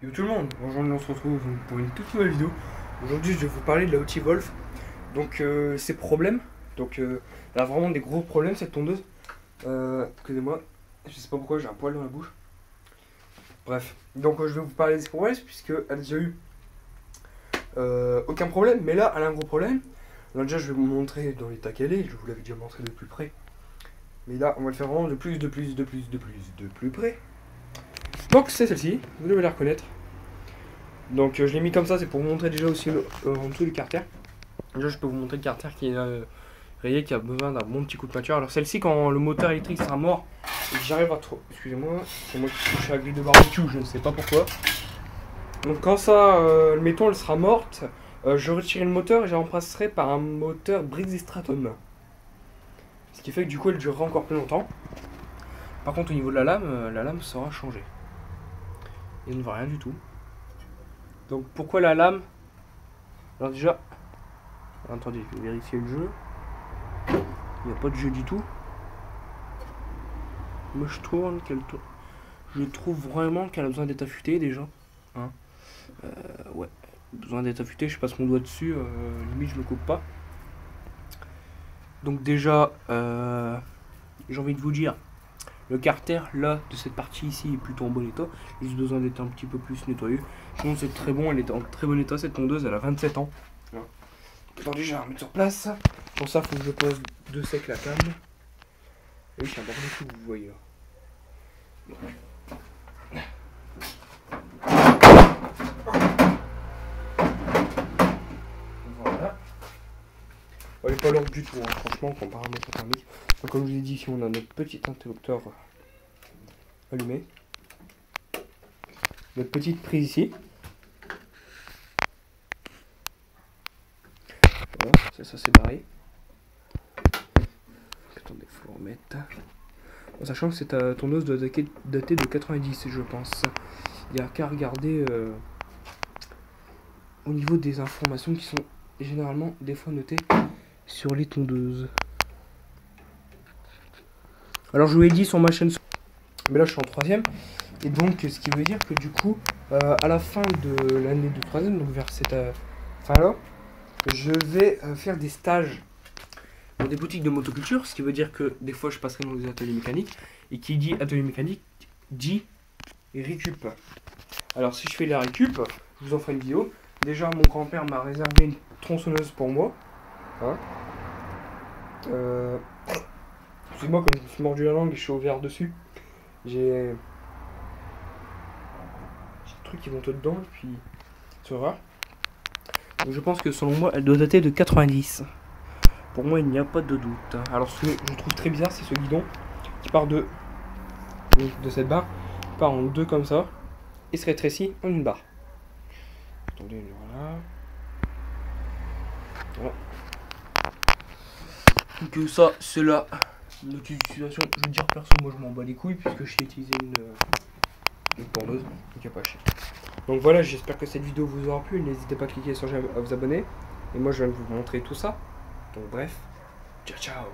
Yo tout le monde, aujourd'hui on se retrouve pour une toute nouvelle vidéo. Aujourd'hui je vais vous parler de la Hoti Wolf. Donc ses problèmes. Donc elle a vraiment des gros problèmes cette tondeuse. Excusez-moi, je sais pas pourquoi j'ai un poil dans la bouche. Bref, donc je vais vous parler des problèmes puisque elle a déjà eu aucun problème. Mais là elle a un gros problème. Alors déjà je vais vous montrer dans l'état qu'elle est, je vous l'avais déjà montré de plus près. Mais là on va le faire vraiment de plus près. Donc c'est celle-ci, vous devez la reconnaître. Donc je l'ai mis comme ça, c'est pour vous montrer déjà aussi en dessous du carter. Déjà je peux vous montrer le carter qui est rayé, qui a besoin d'un bon petit coup de peinture. Alors celle-ci, quand le moteur électrique sera mort et que j'arrive à trop... Excusez-moi, c'est moi qui touche à la grille de barbecue, je ne sais pas pourquoi. Donc quand ça, mettons, elle sera morte, je retirerai le moteur et je la remplacerai par un moteur Briggs Straton. Ce qui fait que du coup elle durera encore plus longtemps. Par contre au niveau de la lame sera changée. Il ne voit rien du tout. Donc pourquoi la lame? Alors déjà, attendez, je vais vérifier le jeu. Il n'y a pas de jeu du tout. Moi je tourne, je trouve vraiment qu'elle a besoin d'être affûtée déjà. Hein, ouais, besoin d'être affûtée, je passe mon doigt dessus, limite je me coupe pas. Donc déjà, j'ai envie de vous dire, le carter là de cette partie ici est plutôt en bon état. Il a juste besoin d'être un petit peu plus nettoyé. Sinon c'est très bon, elle est en très bon état cette tondeuse, elle a 27 ans. Voilà. Attendez, je vais la remettre sur place. Pour ça, il faut que je pose de sec la table. Et oui, c'est un bordel de tout, vous voyez là. Voilà. Elle n'est pas lourde du tout, hein, franchement, comparé à notre thermique. Donc, comme je vous ai dit, ici on a notre petit interrupteur allumé. Notre petite prise ici. Voilà, ça c'est barré. Attendez, il faut remettre. En sachant que cette tondeuse doit dater de 90, je pense. Il n'y a qu'à regarder au niveau des informations qui sont généralement des fois notées sur les tondeuses. Alors je vous l'ai dit sur ma chaîne, mais là je suis en 3ème. Et donc ce qui veut dire que du coup, à la fin de l'année de 3ème, donc vers cette fin là, je vais faire des stages dans des boutiques de motoculture, ce qui veut dire que des fois je passerai dans des ateliers mécaniques, et qui dit atelier mécanique dit récup. Alors si je fais la récup, je vous en ferai une vidéo. Déjà mon grand-père m'a réservé une tronçonneuse pour moi. Hein, excusez-moi, comme je me suis mordu la langue et je suis ouvert dessus, j'ai des trucs qui vont dedans et puis c'est rare. Donc je pense que selon moi elle doit dater de 90. Pour moi, il n'y a pas de doute. Alors, ce que je trouve très bizarre, c'est ce guidon qui part de cette barre, qui part en deux comme ça, et se rétrécit en une barre. Attendez, voilà. Voilà. Donc ça, c'est là notre utilisation. Je veux dire, perso, moi je m'en bats les couilles, puisque j'ai utilisé une tondeuse, donc il n'y a pas à chier. Donc voilà, j'espère que cette vidéo vous aura plu. N'hésitez pas à cliquer sur j'aime, à vous abonner. Et moi, je viens de vous montrer tout ça. Donc bref, ciao ciao.